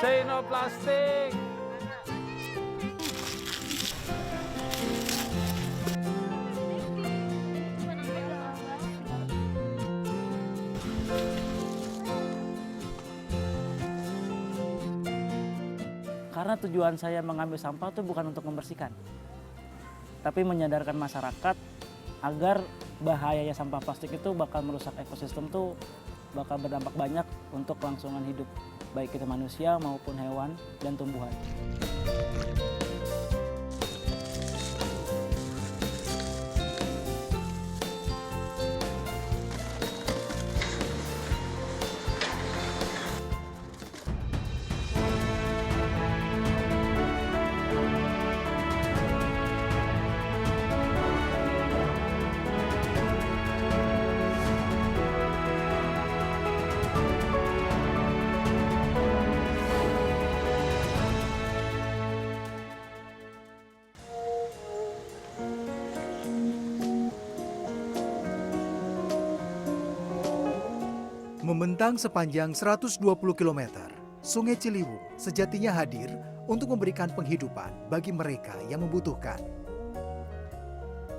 Say no plastic. Karena tujuan saya mengambil sampah itu bukan untuk membersihkan, tapi menyadarkan masyarakat agar bahayanya sampah plastik itu bakal merusak ekosistem tuh, bakal berdampak banyak untuk kelangsungan hidup, baik itu manusia maupun hewan dan tumbuhan. Membentang sepanjang 120 km, Sungai Ciliwung sejatinya hadir untuk memberikan penghidupan bagi mereka yang membutuhkan.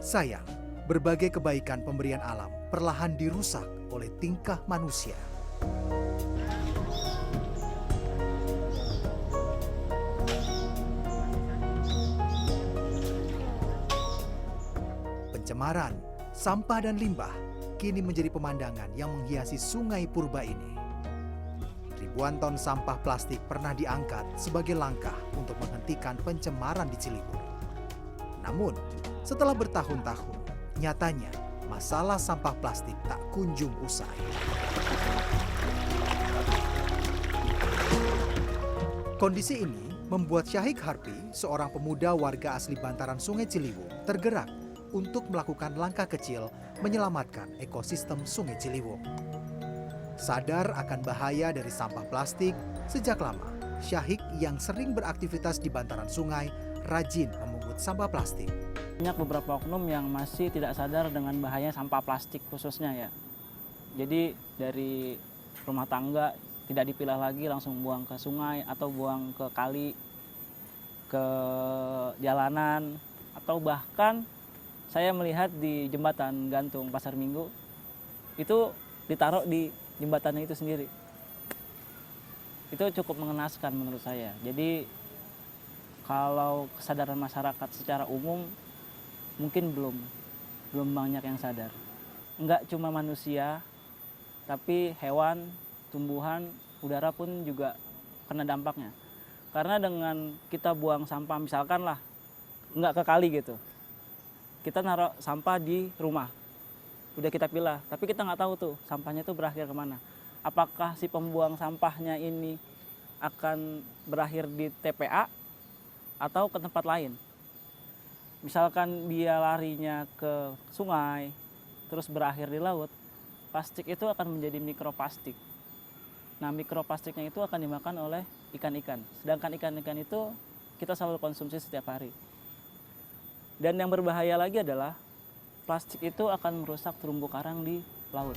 Sayang, berbagai kebaikan pemberian alam perlahan dirusak oleh tingkah manusia. Pencemaran, sampah dan limbah kini menjadi pemandangan yang menghiasi sungai purba ini. Ribuan ton sampah plastik pernah diangkat sebagai langkah untuk menghentikan pencemaran di Ciliwung. Namun, setelah bertahun-tahun, nyatanya masalah sampah plastik tak kunjung usai. Kondisi ini membuat Syahik Harpi, seorang pemuda warga asli bantaran Sungai Ciliwung, tergerak untuk melakukan langkah kecil menyelamatkan ekosistem Sungai Ciliwung. Sadar akan bahaya dari sampah plastik, sejak lama Syahik yang sering beraktivitas di bantaran sungai rajin memungut sampah plastik. Banyak beberapa oknum yang masih tidak sadar dengan bahaya sampah plastik khususnya ya. Jadi dari rumah tangga tidak dipilah lagi, langsung buang ke sungai atau buang ke kali, ke jalanan, atau bahkan saya melihat di jembatan gantung Pasar Minggu itu ditaruh di jembatannya itu sendiri. Itu cukup mengenaskan menurut saya. Jadi kalau kesadaran masyarakat secara umum mungkin belum banyak yang sadar. Enggak cuma manusia, tapi hewan, tumbuhan, udara pun juga kena dampaknya. Karena dengan kita buang sampah misalkan lah, enggak ke kali gitu. Kita naruh sampah di rumah, udah kita pilah, tapi kita nggak tahu tuh sampahnya tuh berakhir kemana. Apakah si pembuang sampahnya ini akan berakhir di TPA atau ke tempat lain? Misalkan dia larinya ke sungai, terus berakhir di laut, plastik itu akan menjadi mikroplastik. Nah, mikroplastiknya itu akan dimakan oleh ikan-ikan. Sedangkan ikan-ikan itu kita selalu konsumsi setiap hari. Dan yang berbahaya lagi adalah plastik itu akan merusak terumbu karang di laut.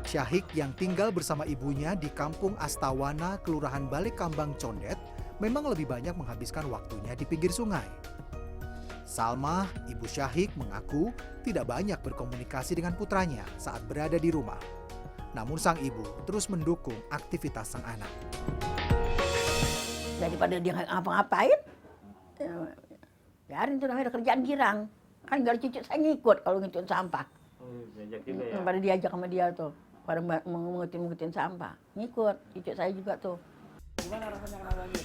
Syahik yang tinggal bersama ibunya di Kampung Astawana, Kelurahan Balekambang, Condet, memang lebih banyak menghabiskan waktunya di pinggir sungai. Salma, ibu Syahik, mengaku tidak banyak berkomunikasi dengan putranya saat berada di rumah. Namun sang ibu terus mendukung aktivitas sang anak. Daripada dia ngapa-ngapain, biarin tuh namanya kerjaan girang. Kan gak cucu saya ngikut kalau ngikutin sampah. Pada diajak sama dia tuh, pada mengutin sampah. Ngikut, cucu saya juga tuh. Gimana rasanya kenal banjir?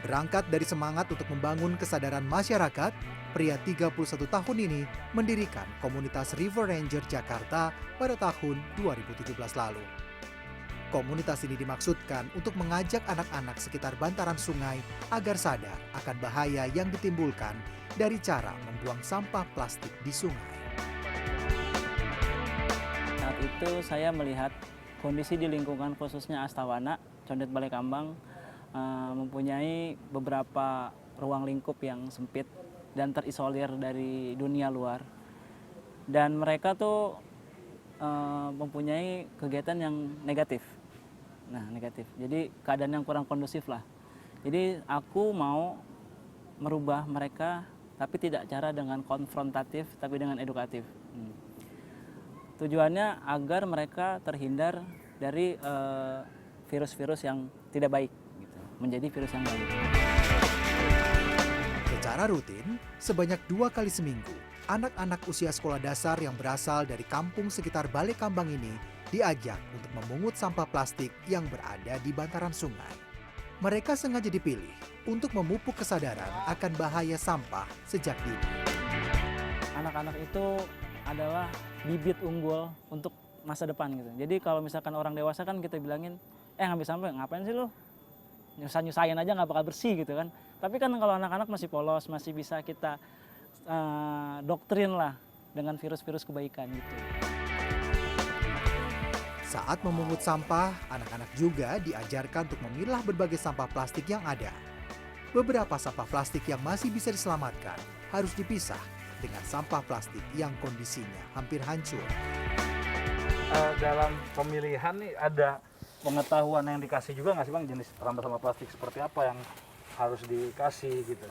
Berangkat dari semangat untuk membangun kesadaran masyarakat, pria 31 tahun ini mendirikan komunitas River Ranger Jakarta pada tahun 2017 lalu. Komunitas ini dimaksudkan untuk mengajak anak-anak sekitar bantaran sungai agar sadar akan bahaya yang ditimbulkan dari cara membuang sampah plastik di sungai. Saat itu saya melihat kondisi di lingkungan khususnya Astawana, Condet Balekambang, mempunyai beberapa ruang lingkup yang sempit dan terisolir dari dunia luar. Dan mereka tuh mempunyai kegiatan yang negatif. Nah, negatif. Jadi keadaan yang kurang kondusif lah. Jadi aku mau merubah mereka, tapi tidak cara dengan konfrontatif, tapi dengan edukatif. Tujuannya agar mereka terhindar dari virus-virus yang tidak baik, gitu, menjadi virus yang baik. Secara rutin, sebanyak 2 kali seminggu, anak-anak usia sekolah dasar yang berasal dari kampung sekitar Balai Kambang ini diajak untuk memungut sampah plastik yang berada di bantaran sungai. Mereka sengaja dipilih untuk memupuk kesadaran akan bahaya sampah sejak dini. Anak-anak itu adalah bibit unggul untuk masa depan gitu. Jadi kalau misalkan orang dewasa kan kita bilangin, ngambil sampah ngapain sih lo? Nyusahin aja nggak bakal bersih gitu kan. Tapi kan kalau anak-anak masih polos, masih bisa kita doktrin lah dengan virus-virus kebaikan gitu. Saat memungut sampah, anak-anak juga diajarkan untuk memilah berbagai sampah plastik yang ada. Beberapa sampah plastik yang masih bisa diselamatkan harus dipisah dengan sampah plastik yang kondisinya hampir hancur. Dalam pemilihan nih ada pengetahuan yang dikasih juga nggak sih Bang, jenis sampah plastik seperti apa yang harus dikasih gitu?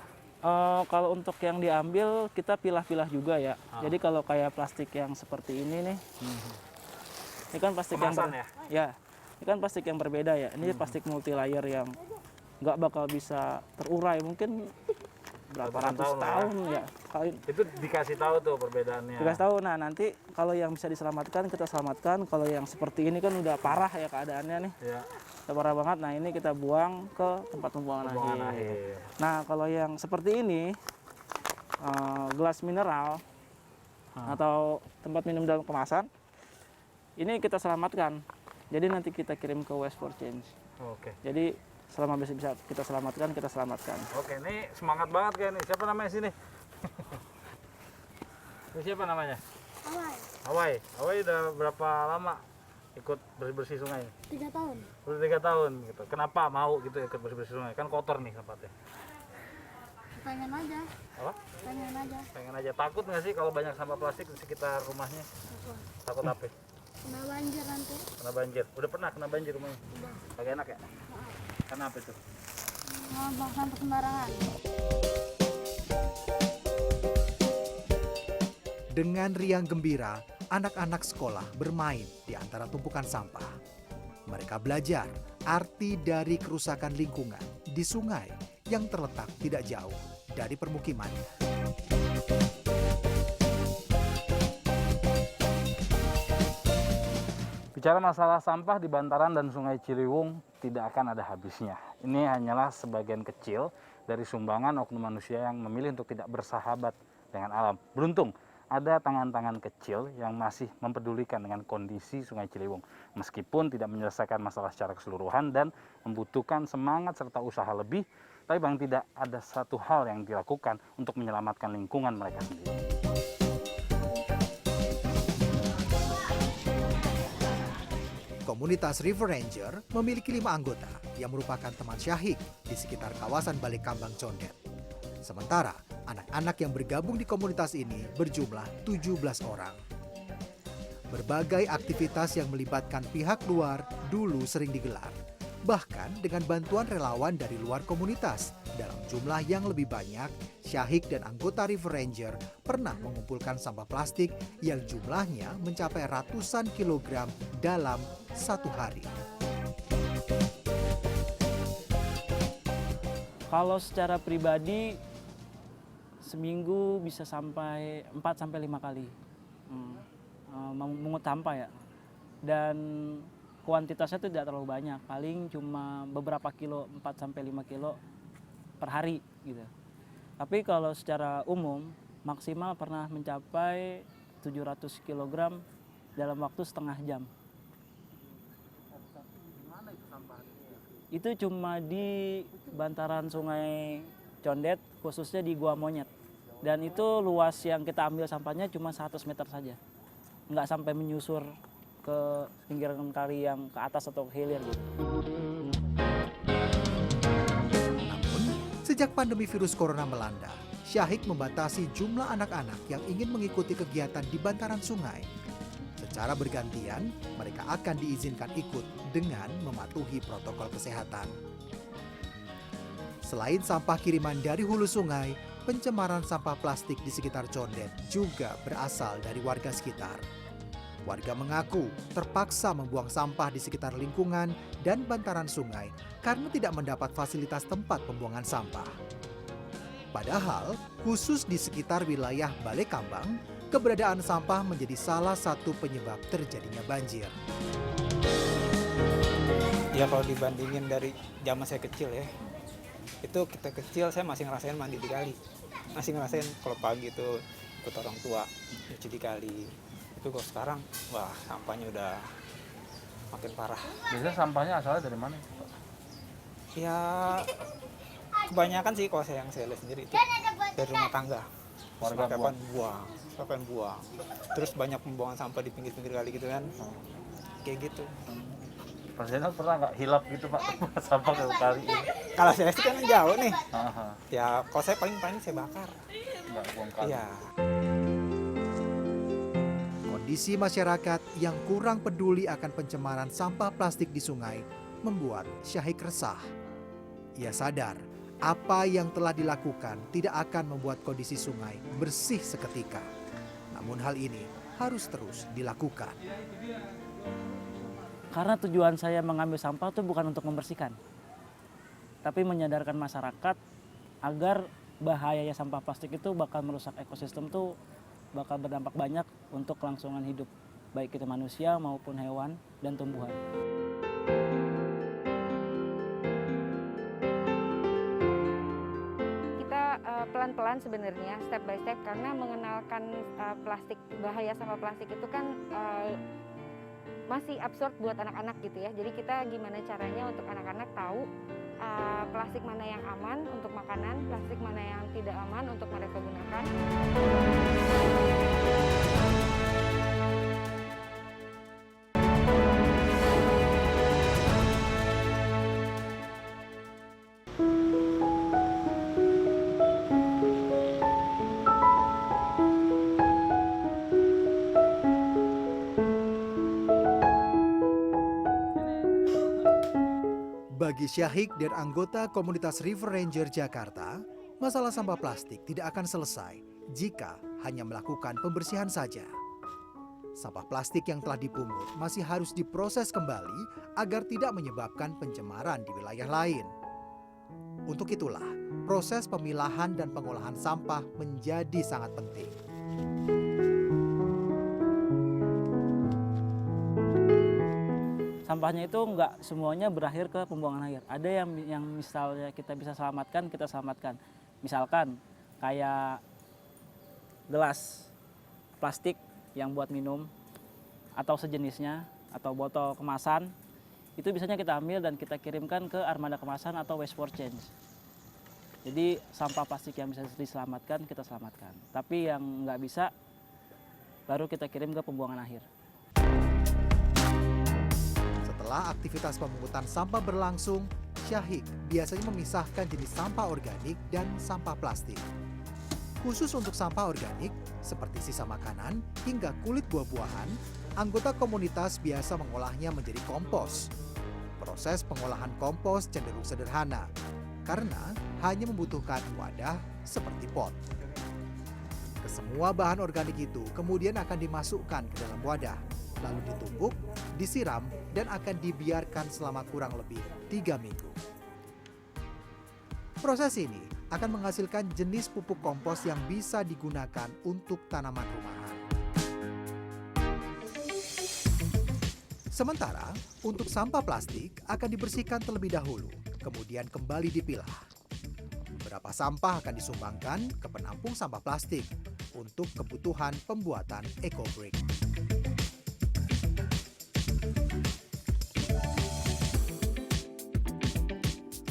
Kalau untuk yang diambil kita pilah-pilah juga ya. Jadi kalau kayak plastik yang seperti ini nih, ini kan plastik Kemasan ini kan plastik yang berbeda ya. Ini plastik multi layer yang nggak bakal bisa terurai mungkin berapa ratus tahun ya. Itu dikasih tahu tuh perbedaannya. Dikasih tahu. Nah nanti kalau yang bisa diselamatkan kita selamatkan. Kalau yang seperti ini kan udah parah ya keadaannya nih. Ya. Udah parah banget. Nah ini kita buang ke tempat pembuangan akhir. Nah kalau yang seperti ini gelas mineral atau tempat minum dalam kemasan, ini kita selamatkan. Jadi nanti kita kirim ke Waste for Change. Oke. Jadi selama bisa kita selamatkan, kita selamatkan. Oke, ini semangat banget kayak ini. Siapa namanya sini? Ini siapa namanya? Awai. Awai udah berapa lama ikut bersih-bersih sungai? 3 tahun. Udah 3 tahun gitu. Kenapa mau gitu ikut bersih-bersih sungai? Kan kotor nih tempatnya. Pengen aja. Apa? Pengen aja. Pengen aja. Takut nggak sih kalau banyak sampah plastik di sekitar rumahnya? Takut apa? Kena banjir nanti. Kena banjir. Udah pernah kena banjir rumahnya? Udah. Kagak enak ya? Kenapa itu? Buang sampah sembarangan. Dengan riang gembira, anak-anak sekolah bermain di antara tumpukan sampah. Mereka belajar arti dari kerusakan lingkungan di sungai yang terletak tidak jauh dari permukimannya. Bicara masalah sampah di bantaran dan Sungai Ciliwung tidak akan ada habisnya. Ini hanyalah sebagian kecil dari sumbangan oknum manusia yang memilih untuk tidak bersahabat dengan alam. Beruntung ada tangan-tangan kecil yang masih mempedulikan dengan kondisi Sungai Ciliwung. Meskipun tidak menyelesaikan masalah secara keseluruhan dan membutuhkan semangat serta usaha lebih, tapi paling tidak ada satu hal yang dilakukan untuk menyelamatkan lingkungan mereka sendiri. Komunitas River Ranger memiliki 5 anggota yang merupakan teman Syahik di sekitar kawasan Balai Kambang Condet. Sementara anak-anak yang bergabung di komunitas ini berjumlah 17 orang. Berbagai aktivitas yang melibatkan pihak luar dulu sering digelar, bahkan dengan bantuan relawan dari luar komunitas. Dalam jumlah yang lebih banyak, Syahik dan anggota River Ranger pernah mengumpulkan sampah plastik yang jumlahnya mencapai ratusan kilogram dalam satu hari. Kalau secara pribadi seminggu bisa sampai 4-5 kali memungut sampah ya. Dan kuantitasnya itu tidak terlalu banyak, paling cuma beberapa kilo, 4-5 kilo per hari gitu. Tapi kalau secara umum maksimal pernah mencapai 700 kg dalam waktu setengah jam. Itu cuma di bantaran Sungai Condet, khususnya di Gua Monyet. Dan itu luas yang kita ambil sampahnya cuma 100 meter saja. Nggak sampai menyusur ke pinggiran kali yang ke atas atau ke hilir gitu. Namun, sejak pandemi virus corona melanda, Syahik membatasi jumlah anak-anak yang ingin mengikuti kegiatan di bantaran sungai. Secara bergantian, mereka akan diizinkan ikut dengan mematuhi protokol kesehatan. Selain sampah kiriman dari hulu sungai, pencemaran sampah plastik di sekitar Condet juga berasal dari warga sekitar. Warga mengaku terpaksa membuang sampah di sekitar lingkungan dan bantaran sungai karena tidak mendapat fasilitas tempat pembuangan sampah. Padahal, khusus di sekitar wilayah Balekambang, keberadaan sampah menjadi salah satu penyebab terjadinya banjir. Ya kalau dibandingin dari zaman saya kecil ya, itu kita kecil saya masih ngerasain mandi di kali. Masih ngerasain kalau pagi itu ikut orang tua cuci di kali. Itu kalau sekarang, wah sampahnya udah makin parah. Biasanya sampahnya asalnya dari mana? Ya kebanyakan sih kalau yang saya lihat sendiri itu dari rumah tangga. Warga Sembakan buang. Terus banyak pembuangan sampah di pinggir-pinggir kali gitu kan. Kayak gitu. Pak Zainal pernah nggak hilap gitu Pak sampah ke kali ini? Kalau saya sih kan jauh nih. Aha, Ya kalau saya paling saya bakar. nggak buang kali. Iya. Kondisi masyarakat yang kurang peduli akan pencemaran sampah plastik di sungai membuat Syahik resah. Ia sadar apa yang telah dilakukan tidak akan membuat kondisi sungai bersih seketika. Namun hal ini harus terus dilakukan. Karena tujuan saya mengambil sampah itu bukan untuk membersihkan, tapi menyadarkan masyarakat agar bahayanya sampah plastik itu bakal merusak ekosistem tuh, bakal berdampak banyak untuk kelangsungan hidup, baik itu manusia maupun hewan dan tumbuhan. Kita pelan-pelan sebenarnya, step by step, karena mengenalkan plastik, bahaya sampah plastik itu kan masih absurd buat anak-anak gitu ya. Jadi kita gimana caranya untuk anak-anak tahu plastik mana yang aman untuk makanan, plastik mana yang tidak aman untuk mereka gunakan. Bagi Syahik dan anggota komunitas River Ranger Jakarta, masalah sampah plastik tidak akan selesai jika hanya melakukan pembersihan saja. Sampah plastik yang telah dipungut masih harus diproses kembali agar tidak menyebabkan pencemaran di wilayah lain. Untuk itulah, proses pemilahan dan pengolahan sampah menjadi sangat penting. Sampahnya itu nggak semuanya berakhir ke pembuangan air. Ada yang misalnya kita bisa selamatkan, kita selamatkan. Misalkan kayak gelas plastik yang buat minum atau sejenisnya, atau botol kemasan, itu biasanya kita ambil dan kita kirimkan ke armada kemasan atau waste for change. Jadi sampah plastik yang bisa diselamatkan, kita selamatkan. Tapi yang nggak bisa, baru kita kirim ke pembuangan akhir. Setelah aktivitas pemungutan sampah berlangsung, Syahik biasanya memisahkan jenis sampah organik dan sampah plastik. Khusus untuk sampah organik, seperti sisa makanan hingga kulit buah-buahan, anggota komunitas biasa mengolahnya menjadi kompos. Proses pengolahan kompos cenderung sederhana, karena hanya membutuhkan wadah seperti pot. Kesemua bahan organik itu kemudian akan dimasukkan ke dalam wadah, lalu ditumbuk, disiram, dan akan dibiarkan selama kurang lebih 3 minggu. Proses ini akan menghasilkan jenis pupuk kompos yang bisa digunakan untuk tanaman rumahan. Sementara, untuk sampah plastik akan dibersihkan terlebih dahulu, kemudian kembali dipilah. Beberapa sampah akan disumbangkan ke penampung sampah plastik untuk kebutuhan pembuatan eco-brick.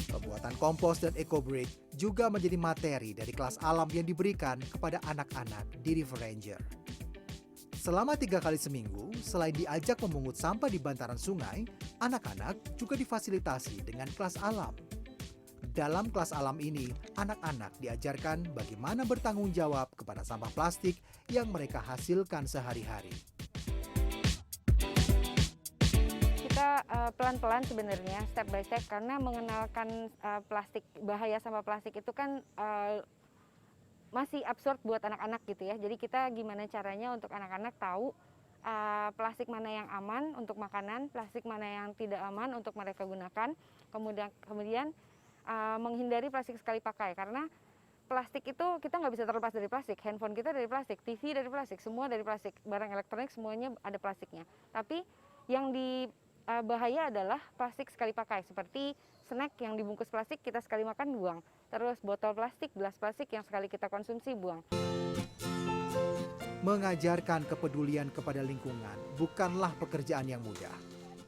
Pembuatan kompos dan eco-brick juga menjadi materi dari kelas alam yang diberikan kepada anak-anak di River Ranger. Selama 3 kali seminggu, selain diajak memungut sampah di bantaran sungai, anak-anak juga difasilitasi dengan kelas alam. Dalam kelas alam ini, anak-anak diajarkan bagaimana bertanggung jawab kepada sampah plastik yang mereka hasilkan sehari-hari. kita pelan-pelan sebenarnya, step by step, karena mengenalkan plastik, bahaya sampah plastik itu kan masih absurd buat anak-anak gitu ya. Jadi kita gimana caranya untuk anak-anak tahu plastik mana yang aman untuk makanan, plastik mana yang tidak aman untuk mereka gunakan. Kemudian menghindari plastik sekali pakai, karena plastik itu kita nggak bisa terlepas dari plastik. Handphone kita dari plastik, TV dari plastik, semua dari plastik. Barang elektronik semuanya ada plastiknya. Tapi yang bahaya adalah plastik sekali pakai, seperti snack yang dibungkus plastik kita sekali makan buang. Terus botol plastik, gelas plastik yang sekali kita konsumsi buang. Mengajarkan kepedulian kepada lingkungan bukanlah pekerjaan yang mudah.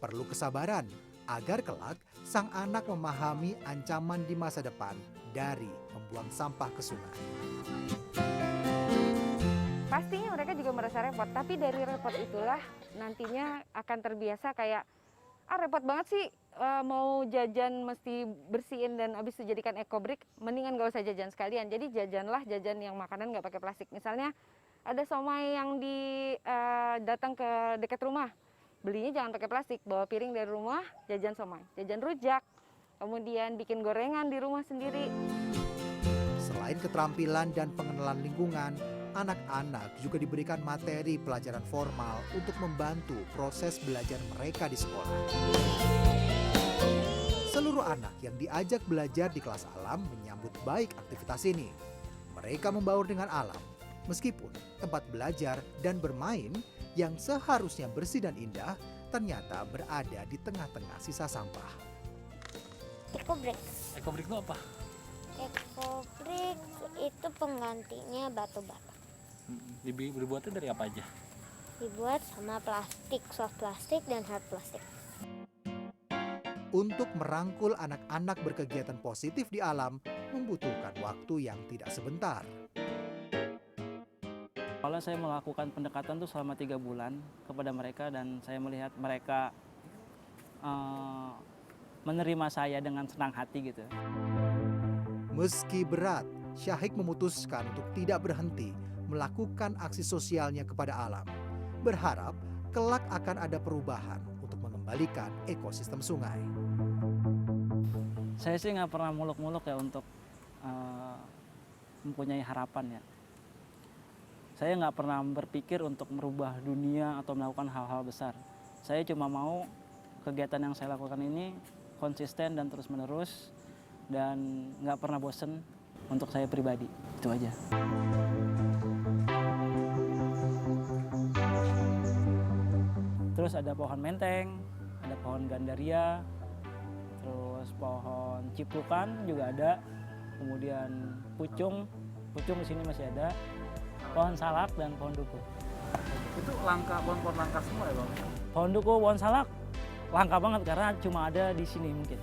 Perlu kesabaran agar kelak sang anak memahami ancaman di masa depan dari membuang sampah ke sungai. Pastinya mereka juga merasa repot, tapi dari repot itulah nantinya akan terbiasa kayak, repot banget sih mau jajan mesti bersihin dan habis itu jadikan ekobrik, mendingan gak usah jajan sekalian. Jadi jajanlah jajan yang makanan gak pakai plastik. Misalnya ada somai yang datang ke dekat rumah, belinya jangan pakai plastik, bawa piring dari rumah, jajan somai, jajan rujak, kemudian bikin gorengan di rumah sendiri. Selain keterampilan dan pengenalan lingkungan, anak-anak juga diberikan materi pelajaran formal untuk membantu proses belajar mereka di sekolah. Seluruh anak yang diajak belajar di kelas alam menyambut baik aktivitas ini. Mereka membaur dengan alam, meskipun tempat belajar dan bermain yang seharusnya bersih dan indah ternyata berada di tengah-tengah sisa sampah. Ekobrik. Ekobrik itu apa? Ekobrik itu penggantinya batu bata. Dibuatnya dari apa aja? Dibuat sama plastik, soft plastik dan hard plastik. Untuk merangkul anak-anak berkegiatan positif di alam membutuhkan waktu yang tidak sebentar. Kalau saya melakukan pendekatan tuh selama 3 bulan kepada mereka, dan saya melihat mereka menerima saya dengan senang hati gitu. Meski berat, Syahik memutuskan untuk tidak berhenti melakukan aksi sosialnya kepada alam. Berharap kelak akan ada perubahan untuk mengembalikan ekosistem sungai. Saya sih nggak pernah muluk-muluk ya untuk mempunyai harapan ya. Saya nggak pernah berpikir untuk merubah dunia atau melakukan hal-hal besar. Saya cuma mau kegiatan yang saya lakukan ini konsisten dan terus-menerus, dan nggak pernah bosen untuk saya pribadi. Itu aja. Terus ada pohon menteng, ada pohon gandaria, terus pohon ciplukan juga ada, kemudian pucung di sini masih ada, pohon salak dan pohon duku. Itu langka, pohon-pohon langka semua ya Bang? Pohon duku, pohon salak langka banget karena cuma ada di sini mungkin.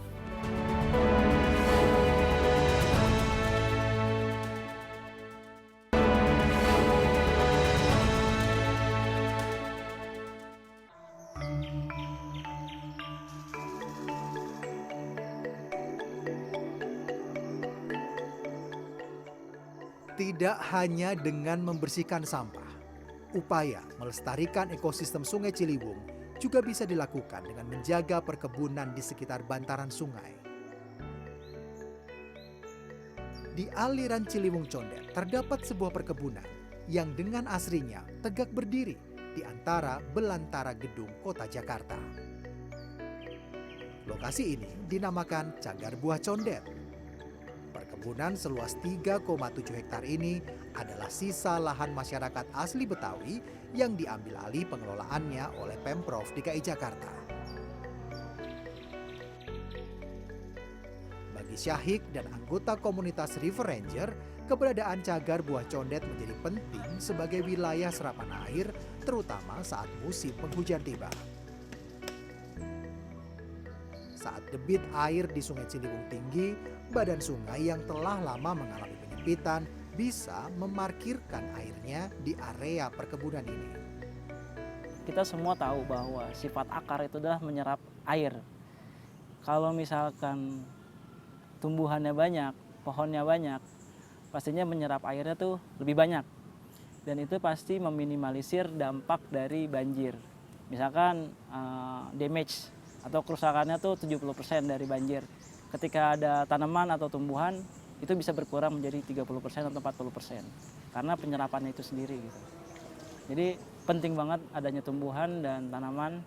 Tidak hanya dengan membersihkan sampah, upaya melestarikan ekosistem Sungai Ciliwung juga bisa dilakukan dengan menjaga perkebunan di sekitar bantaran sungai. Di aliran Ciliwung Condet terdapat sebuah perkebunan yang dengan asrinya tegak berdiri di antara belantara gedung kota Jakarta. Lokasi ini dinamakan Cagar Buah Condet. Perkebunan seluas 3,7 hektar ini adalah sisa lahan masyarakat asli Betawi yang diambil alih pengelolaannya oleh Pemprov DKI Jakarta. Bagi Syahik dan anggota komunitas River Ranger, keberadaan Cagar Buah Condet menjadi penting sebagai wilayah serapan air, terutama saat musim penghujan tiba. Saat debit air di Sungai Ciliwung tinggi, badan sungai yang telah lama mengalami penyempitan bisa memarkirkan airnya di area perkebunan ini. Kita semua tahu bahwa sifat akar itu adalah menyerap air. Kalau misalkan tumbuhannya banyak, pohonnya banyak, pastinya menyerap airnya tuh lebih banyak. Dan itu pasti meminimalisir dampak dari banjir. Misalkan damage atau kerusakannya tuh 70% dari banjir. Ketika ada tanaman atau tumbuhan itu bisa berkurang menjadi 30% atau 40% karena penyerapannya itu sendiri gitu. Jadi penting banget adanya tumbuhan dan tanaman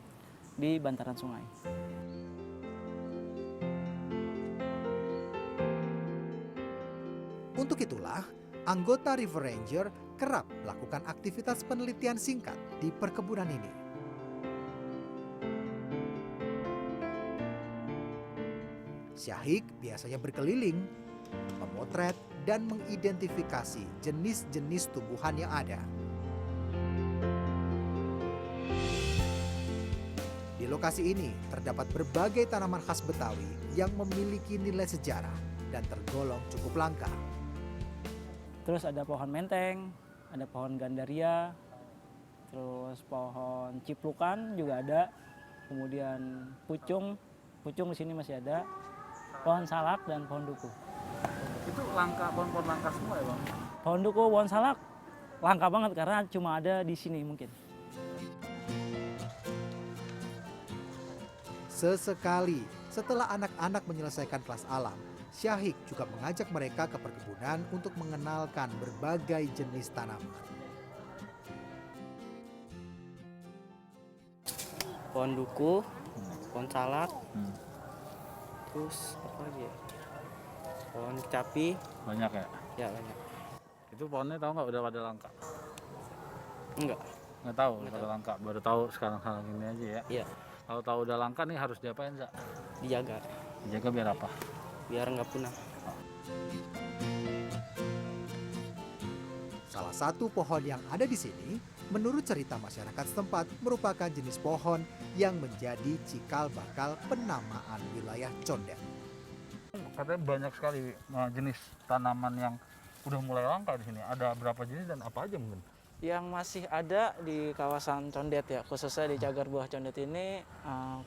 di bantaran sungai. Untuk itulah, anggota River Ranger kerap melakukan aktivitas penelitian singkat di perkebunan ini. Syahik biasanya berkeliling, memotret, dan mengidentifikasi jenis-jenis tumbuhan yang ada. Di lokasi ini terdapat berbagai tanaman khas Betawi yang memiliki nilai sejarah dan tergolong cukup langka. Terus ada pohon menteng, ada pohon gandaria, terus pohon ciplukan juga ada, kemudian pucung di sini masih ada, pohon salak dan pohon duku. Itu langka, pohon-pohon langka semua ya Bang? Pohon duku, pohon salak langka banget karena cuma ada di sini mungkin. Sesekali setelah anak-anak menyelesaikan kelas alam, Syahik juga mengajak mereka ke perkebunan untuk mengenalkan berbagai jenis tanaman. Pohon duku, pohon salak, terus apa lagi ya? Pohon kecapi, Banyak ya? ya banyak. Itu pohonnya tahu nggak udah pada langka? Enggak, Nggak tahu Nggak pada tahu. langka, baru tahu sekarang ini aja ya. iya Kalau tahu udah langka nih harus diapain Zak? dijaga Dijaga biar apa? biar nggak punah. Salah satu pohon yang ada di sini, menurut cerita masyarakat setempat, merupakan jenis pohon yang menjadi cikal bakal penamaan wilayah Condet. Katanya banyak sekali jenis tanaman yang udah mulai langka di sini. Ada berapa jenis dan apa aja mungkin? Yang masih ada di kawasan Condet ya, khususnya di Cagar Buah Condet ini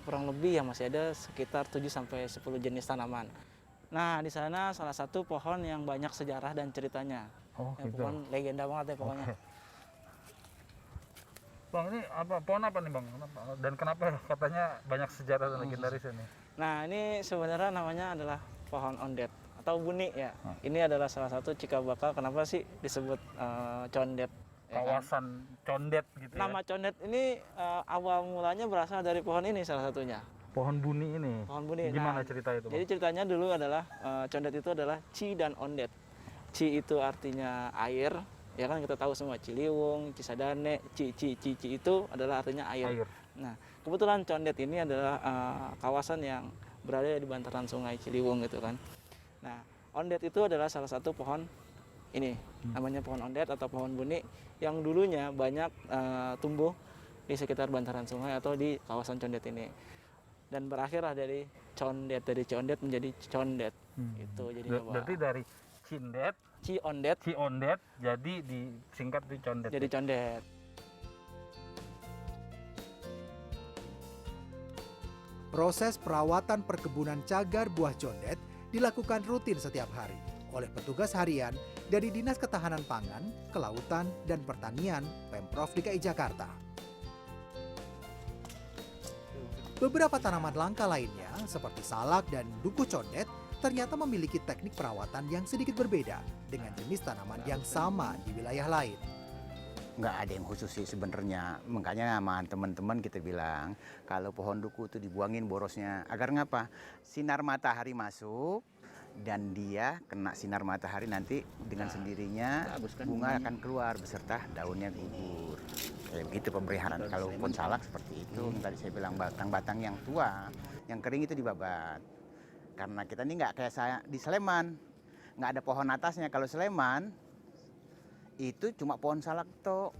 kurang lebih ya masih ada sekitar 7-10 jenis tanaman. Nah, di sana salah satu pohon yang banyak sejarah dan ceritanya. Oh, Ya, pohon legenda banget ya pokoknya. Bang, ini apa pohon apa nih Bang? Dan kenapa katanya banyak sejarah dan legendaris ini? Nah, ini sebenarnya namanya adalah pohon ondet atau buni ya. Ini adalah salah satu cikal bakal kenapa sih disebut Condet. Ya kan? Kawasan Condet gitu ya. Nama Condet ini awal mulanya berasal dari pohon ini salah satunya. Pohon buni ini. Pohon buni. Gimana Nah, cerita itu, Bang? Jadi ceritanya dulu adalah Condet itu adalah Ci dan Ondet. Ci itu artinya air, ya kan kita tahu semua Ciliwung, Cisadane, Ci itu adalah artinya air. Nah, kebetulan Condet ini adalah kawasan yang berada di bantaran sungai Ciliwung gitu kan. Nah, ondet itu adalah salah satu pohon ini, namanya pohon ondet atau pohon buni yang dulunya banyak tumbuh di sekitar bantaran sungai atau di kawasan Condet ini. Dan berakhirlah dari Condet, dari Condet menjadi Condet. Itu jadi Berarti dari Cindet, Ciondet Ciondet, jadi disingkat di Condet. jadi Condet. Proses perawatan perkebunan cagar buah condet dilakukan rutin setiap hari oleh petugas harian dari Dinas Ketahanan Pangan, Kelautan, dan Pertanian Pemprov DKI Jakarta. Beberapa tanaman langka lainnya seperti salak dan duku condet ternyata memiliki teknik perawatan yang sedikit berbeda dengan jenis tanaman yang sama di wilayah lain. Nggak ada yang khusus sih sebenarnya, makanya sama teman-teman kita bilang kalau pohon duku itu dibuangin borosnya agar ngapa, sinar matahari masuk dan dia kena sinar matahari nanti dengan sendirinya bunga akan keluar beserta daunnya gugur. Kayak begitu pemeliharaan. Kalau pohon salak seperti itu, tadi saya bilang batang-batang yang tua yang kering itu dibabat karena kita ini nggak kayak saya di Sleman, nggak ada pohon atasnya. Kalau Sleman itu cuma pohon salak toh.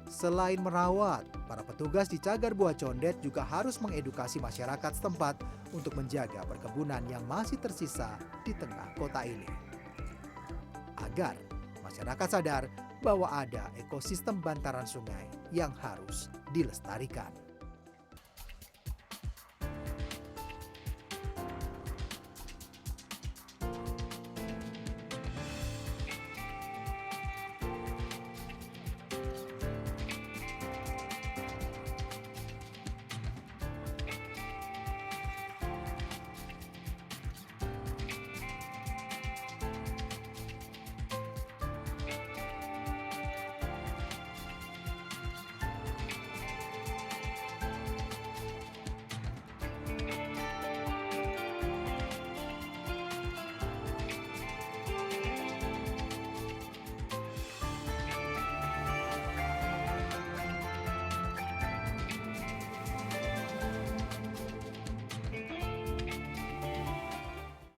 Selain merawat, para petugas di Cagar Buah Condet juga harus mengedukasi masyarakat setempat untuk menjaga perkebunan yang masih tersisa di tengah kota ini. Agar masyarakat sadar bahwa ada ekosistem bantaran sungai yang harus dilestarikan.